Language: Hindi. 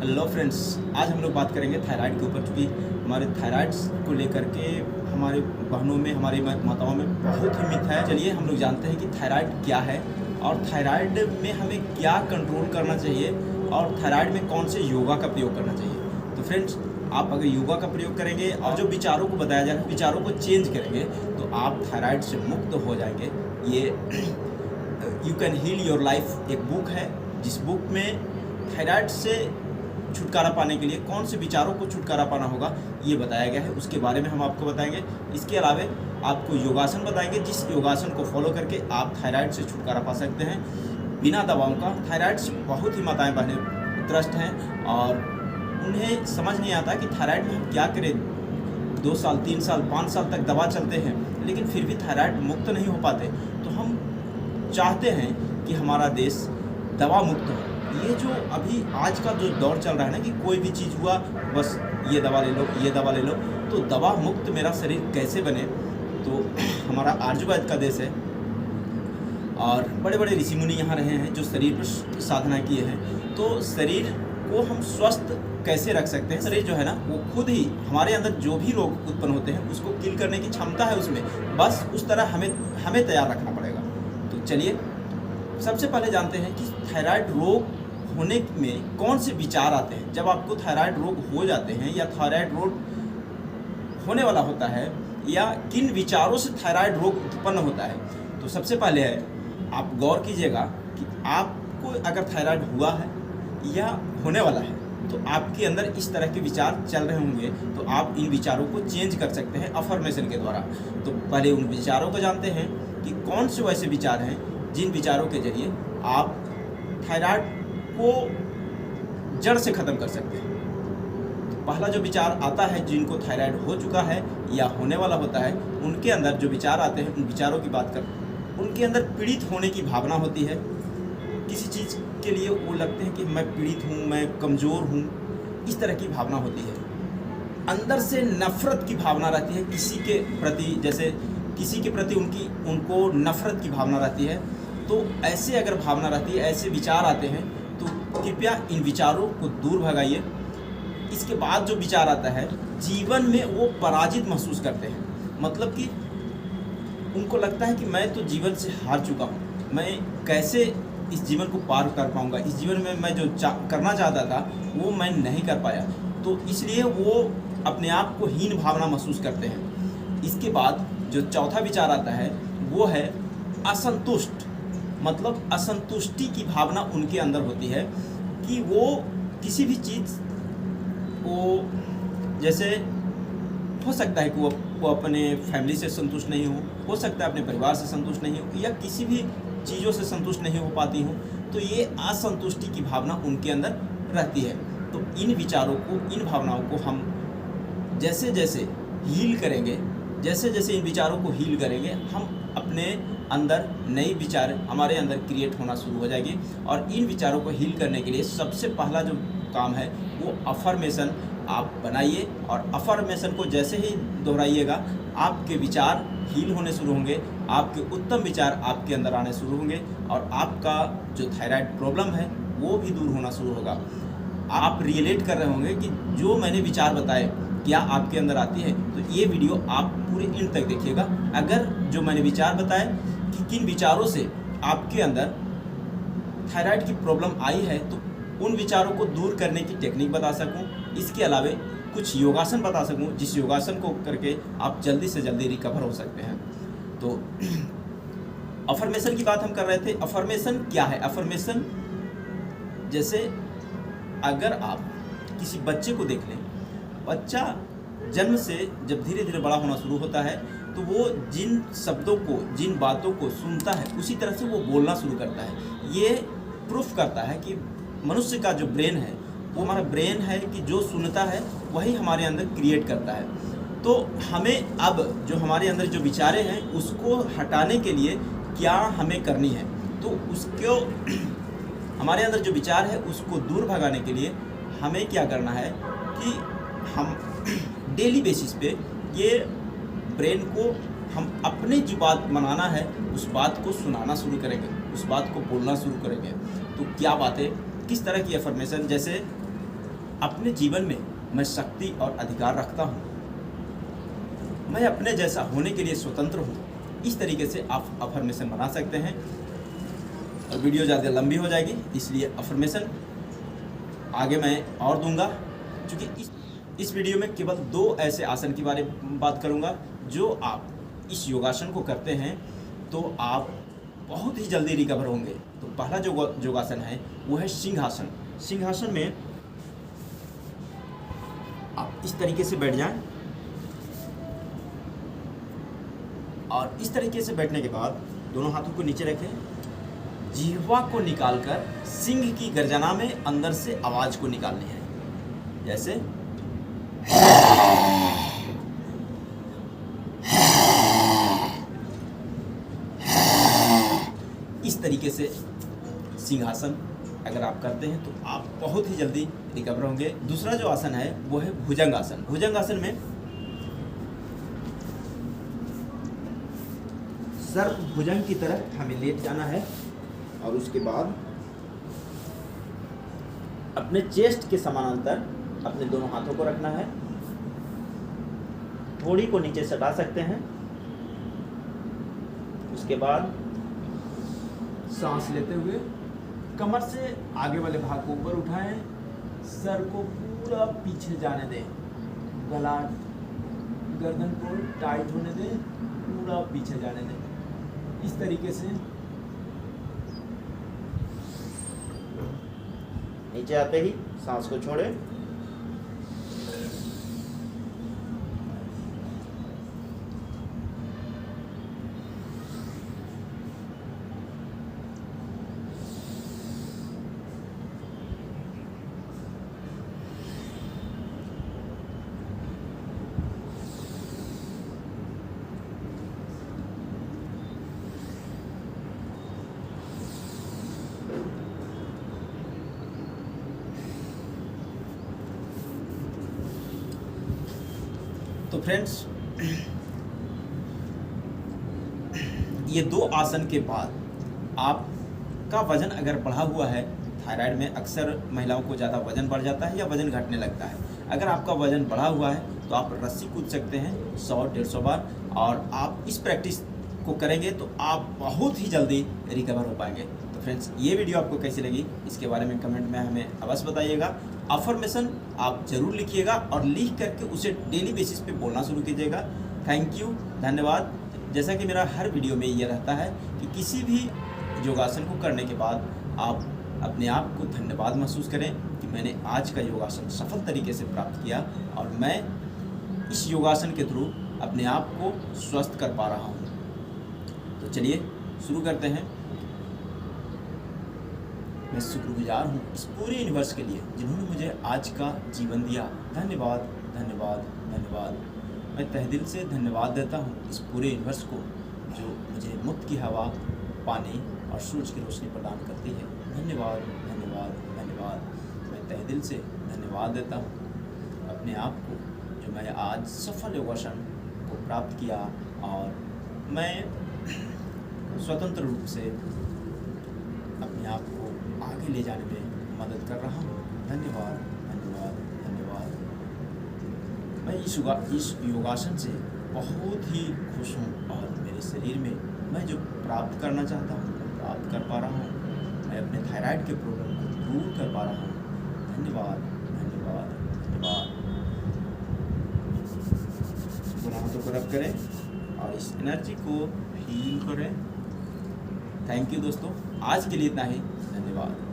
हेलो फ्रेंड्स, आज हम लोग बात करेंगे थायराइड के ऊपर। क्योंकि हमारे थायराइड्स को लेकर के हमारे बहनों में, हमारी माताओं में बहुत ही मिथ है। चलिए हम लोग जानते हैं कि थायराइड क्या है और थायराइड में हमें क्या कंट्रोल करना चाहिए और थायराइड में कौन से योगा का प्रयोग करना चाहिए। तो फ्रेंड्स, आप अगर योगा का प्रयोग करेंगे और जो विचारों को बताया जा रहा है विचारों को चेंज करेंगे तो आप थायराइड से मुक्त हो जाएंगे। ये you can heal your life एक बुक है, जिस बुक में थायराइड से छुटकारा पाने के लिए कौन से विचारों को छुटकारा पाना होगा ये बताया गया है। उसके बारे में हम आपको बताएंगे। इसके अलावा आपको योगासन बताएंगे, जिस योगासन को फॉलो करके आप थायराइड से छुटकारा पा सकते हैं बिना दवाओं का। थायराइड से बहुत ही माताएं बहनें त्रस्त हैं और उन्हें समझ नहीं आता कि थायराइड में हम क्या करें। 2 साल 3 साल 5 साल तक दवा चलते हैं लेकिन फिर भी थायराइड मुक्त नहीं हो पाते। तो हम चाहते हैं कि हमारा देश दवा मुक्त हो। ये जो अभी आज का जो दौर चल रहा है ना कि कोई भी चीज़ हुआ बस ये दवा ले लो, ये दवा ले लो, तो दवा मुक्त मेरा शरीर कैसे बने। तो हमारा आर्यवैद का देश है और बड़े बड़े ऋषि मुनि यहाँ रहे हैं जो शरीर पर साधना किए हैं। तो शरीर को हम स्वस्थ कैसे रख सकते हैं। शरीर जो है ना वो खुद ही, हमारे अंदर जो भी रोग उत्पन्न होते हैं उसको किल करने की क्षमता है उसमें, बस उस तरह हमें तैयार रखना पड़ेगा। तो चलिए सबसे पहले जानते हैं कि थायराइड रोग होने में कौन से विचार आते हैं। जब आपको थायराइड रोग हो जाते हैं या थायराइड रोग होने वाला होता है या किन विचारों से थायराइड रोग उत्पन्न होता है, तो सबसे पहले है आप गौर कीजिएगा कि आपको अगर थायराइड हुआ है या होने वाला है तो आपके अंदर इस तरह के विचार चल रहे होंगे। तो आप इन विचारों को चेंज कर सकते हैं अफर्मेशन के द्वारा। तो पहले उन विचारों को जानते हैं कि कौन से वैसे विचार हैं जिन विचारों के जरिए आप थायराइड को जड़ से ख़त्म कर सकते हैं। तो पहला जो विचार आता है, जिनको थायराइड हो चुका है या होने वाला होता है उनके अंदर जो विचार आते हैं, उन विचारों की बात कर, उनके अंदर पीड़ित होने की भावना होती है। किसी चीज़ के लिए वो लगते हैं कि मैं पीड़ित हूँ, मैं कमज़ोर हूँ, इस तरह की भावना होती है। अंदर से नफ़रत की भावना रहती है किसी के प्रति, जैसे किसी के प्रति उनको नफ़रत की भावना रहती है। तो ऐसे अगर भावना रहती है, ऐसे विचार आते हैं तो कृपया इन विचारों को दूर भगाइए। इसके बाद जो विचार आता है, जीवन में वो पराजित महसूस करते हैं। मतलब कि उनको लगता है कि मैं तो जीवन से हार चुका हूँ, मैं कैसे इस जीवन को पार कर पाऊँगा, इस जीवन में मैं जो करना चाहता था वो मैं नहीं कर पाया। तो इसलिए वो अपने आप को हीन भावना महसूस करते हैं। इसके बाद जो चौथा विचार आता है वो है असंतुष्ट। मतलब असंतुष्टि की भावना उनके अंदर होती है कि वो किसी भी चीज़ को, जैसे हो सकता है कि वो अपने फैमिली से संतुष्ट नहीं हो सकता है अपने परिवार से संतुष्ट नहीं हो, या किसी भी चीज़ों से संतुष्ट नहीं हो पाती हो। तो ये असंतुष्टि की भावना उनके अंदर रहती है। तो इन विचारों को, इन भावनाओं को हम जैसे जैसे हील करेंगे, जैसे जैसे इन विचारों को हील करेंगे, हम अपने अंदर नई विचार हमारे अंदर क्रिएट होना शुरू हो जाएगी। और इन विचारों को हील करने के लिए सबसे पहला जो काम है वो अफर्मेशन आप बनाइए। और अफर्मेशन को जैसे ही दोहराइएगा आपके विचार हील होने शुरू होंगे, आपके उत्तम विचार आपके अंदर आने शुरू होंगे और आपका जो थायराइड प्रॉब्लम है वो भी दूर होना शुरू होगा। आप रिलेट कर रहे होंगे कि जो मैंने विचार बताए क्या आपके अंदर आती है। तो ये वीडियो आप पूरे एंड तक देखिएगा। अगर जो मैंने विचार बताए कि किन विचारों से आपके अंदर थायराइड की प्रॉब्लम आई है, तो उन विचारों को दूर करने की टेक्निक बता सकूं। इसके अलावा कुछ योगासन बता सकूं जिस योगासन को करके आप जल्दी से जल्दी रिकवर हो सकते हैं। तो अफर्मेशन की बात हम कर रहे थे। अफर्मेशन क्या है? अफर्मेशन, जैसे अगर आप किसी बच्चे को देख लें, बच्चा जन्म से जब धीरे धीरे बड़ा होना शुरू होता है तो वो जिन शब्दों को, जिन बातों को सुनता है उसी तरह से वो बोलना शुरू करता है। ये प्रूफ करता है कि मनुष्य का जो ब्रेन है वो हमारा ब्रेन है कि जो सुनता है वही हमारे अंदर क्रिएट करता है। तो हमें अब जो हमारे अंदर जो विचारें हैं उसको हटाने के लिए क्या हमें करनी है, तो उसको हमारे अंदर जो विचार है उसको दूर भगाने के लिए हमें क्या करना है कि हम डेली बेसिस पे ये ब्रेन को हम अपने जो बात मनाना है उस बात को सुनाना शुरू करेंगे, उस बात को बोलना शुरू करेंगे। तो क्या बातें, किस तरह की अफर्मेशन, जैसे अपने जीवन में मैं शक्ति और अधिकार रखता हूँ। मैं अपने जैसा होने के लिए स्वतंत्र हूँ। इस तरीके से आप अफर्मेशन बना सकते हैं। और वीडियो ज़्यादा लंबी हो जाएगी, इसलिए अफर्मेशन आगे मैं और दूंगा, क्योंकि इस वीडियो में केवल 2 ऐसे आसन के बारे में बात करूंगा जो आप इस योगासन को करते हैं तो आप बहुत ही जल्दी रिकवर होंगे। तो पहला जो योगासन है वो है सिंहासन। सिंहासन में आप इस तरीके से बैठ जाएं और इस तरीके से बैठने के बाद दोनों हाथों को नीचे रखें, जिह्वा को निकालकर सिंह की गर्जना में अंदर से आवाज को निकालनी है, जैसे इस तरीके से सिंहासन अगर आप करते हैं तो आप बहुत ही जल्दी रिकवर होंगे। दूसरा जो आसन है वो है भुजंग आसन। भुजंग आसन में सर्प भुजंग की तरह हमें लेट जाना है और उसके बाद अपने चेस्ट के समानांतर अपने दोनों हाथों को रखना है। थोड़ी को नीचे सटा सकते हैं। उसके बाद सांस लेते हुए कमर से आगे वाले भाग को ऊपर उठाएं, सर को पूरा पीछे जाने दें, गला गर्दन को टाइट होने दें, पूरा पीछे जाने दें। इस तरीके से नीचे आते ही सांस को छोड़ें। तो फ्रेंड्स, ये 2 आसन के बाद आपका वजन अगर बढ़ा हुआ है, थायराइड में अक्सर महिलाओं को ज़्यादा वजन बढ़ जाता है या वजन घटने लगता है। अगर आपका वजन बढ़ा हुआ है तो आप रस्सी कूद सकते हैं 100-150 बार, और आप इस प्रैक्टिस को करेंगे तो आप बहुत ही जल्दी रिकवर हो पाएंगे। तो फ्रेंड्स, ये वीडियो आपको कैसी लगी इसके बारे में कमेंट में हमें अवश्य बताइएगा। अफर्मेशन आप जरूर लिखिएगा और लिख करके उसे डेली बेसिस पे बोलना शुरू कीजिएगा। थैंक यू, धन्यवाद। जैसा कि मेरा हर वीडियो में ये रहता है कि किसी भी योगासन को करने के बाद आप अपने आप को धन्यवाद महसूस करें कि मैंने आज का योगासन सफल तरीके से प्राप्त किया और मैं इस योगासन के थ्रू अपने आप को स्वस्थ कर पा रहा हूँ। तो चलिए शुरू करते हैं। मैं शुक्रगुजार हूँ इस पूरे यूनिवर्स के लिए जिन्होंने मुझे आज का जीवन दिया। धन्यवाद, धन्यवाद, धन्यवाद। मैं तहे दिल से धन्यवाद देता हूँ इस पूरे यूनिवर्स को जो मुझे मुफ्त की हवा, पानी और सूरज की रोशनी प्रदान करती है। धन्यवाद, धन्यवाद, धन्यवाद। मैं तहे दिल से धन्यवाद देता हूँ अपने आप को जो मैं आज सफल योगासन को प्राप्त किया और मैं स्वतंत्र रूप से अपने आप को आगे ले जाने में मदद कर रहा हूँ। धन्यवाद, धन्यवाद, धन्यवाद। मैं इस योगासन से बहुत ही खुश हूँ और मेरे शरीर में मैं जो प्राप्त करना चाहता हूँ वो प्राप्त कर पा रहा हूँ। मैं अपने थायराइड के प्रॉब्लम को दूर कर पा रहा हूँ। धन्यवाद, धन्यवाद, धन्यवाद। दोनों हाथों को रब करें और इस एनर्जी को फील करें। थैंक यू दोस्तों, आज के लिए इतना ही। धन्यवाद।